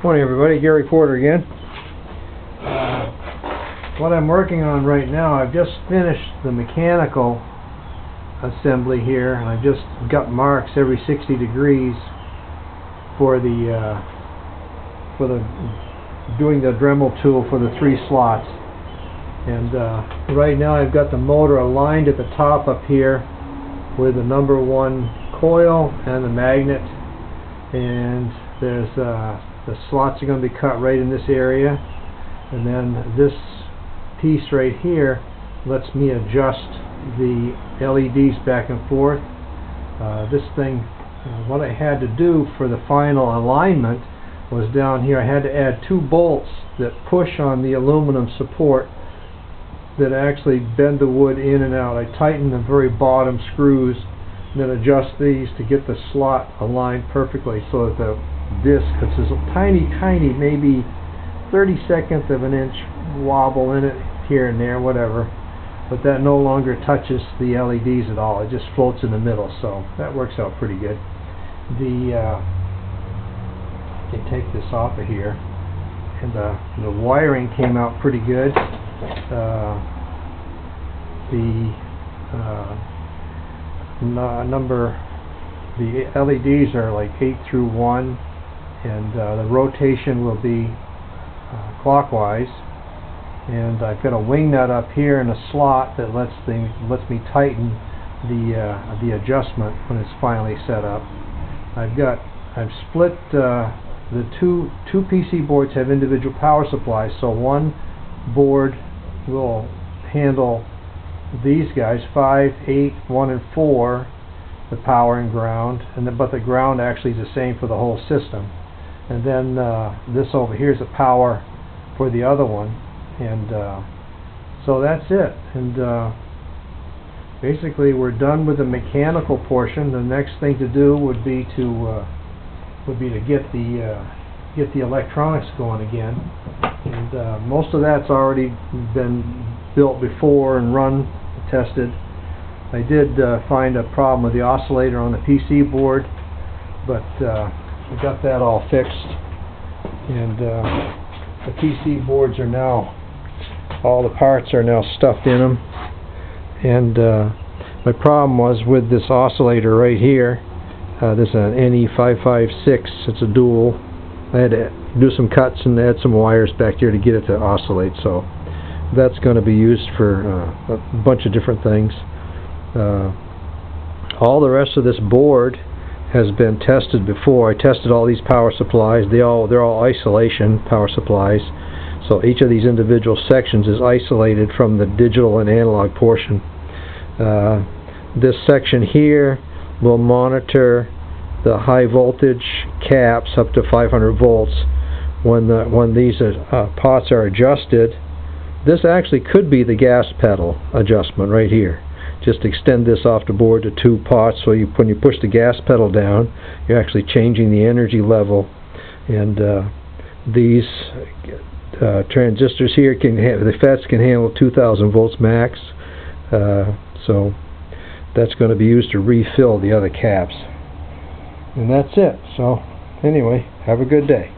Morning everybody, Gary Porter again. What I'm working on right now, I've just finished the mechanical assembly here, and I've just got marks every 60 degrees for the doing the Dremel tool for the 3 slots. And right now I've got the motor aligned at the top up here with the number 1 coil and the magnet, and there's the slots are going to be cut right in this area, and then this piece right here lets me adjust the LEDs back and forth. This thing, what I had to do for the final alignment was down here. I had to add 2 bolts that push on the aluminum support that actually bend the wood in and out. I tighten the very bottom screws and then adjust these to get the slot aligned perfectly so that the disc, because there's a tiny, maybe 32nd of an inch wobble in it here and there, whatever, but that no longer touches the LEDs at all. It just floats in the middle, so that works out pretty good. I can take this off of here, and the wiring came out pretty good. The LEDs are like 8 through 1, and the rotation will be clockwise. And I've got a wing nut up here and a slot that lets me tighten the adjustment when it's finally set up. I've split the two PC boards have individual power supplies, so one board will handle these guys, 5, 8, 1, and 4, the power and ground, but the ground actually is the same for the whole system. And then this over here is the power for the other one, and so that's it. And basically we're done with the mechanical portion. The next thing to do would be to get the electronics going again, and most of that's already been built before and run, tested. I did find a problem with the oscillator on the PC board, but I got that all fixed, and the PC boards are now, all the parts are now stuffed in them. And my problem was with this oscillator right here. This is an NE556, it's a dual. I had to do some cuts and add some wires back here to get it to oscillate, so that's going to be used for a bunch of different things. All the rest of this board has been tested before. I tested all these power supplies. They're all isolation power supplies, so each of these individual sections is isolated from the digital and analog portion. This section here will monitor the high voltage caps up to 500 volts. When these pots are adjusted, this actually could be the gas pedal adjustment right here. Just extend this off the board to 2 pots, so when you push the gas pedal down, you're actually changing the energy level. And these transistors here the FETs can handle 2,000 volts max, so that's going to be used to refill the other caps. And that's it. So anyway, have a good day.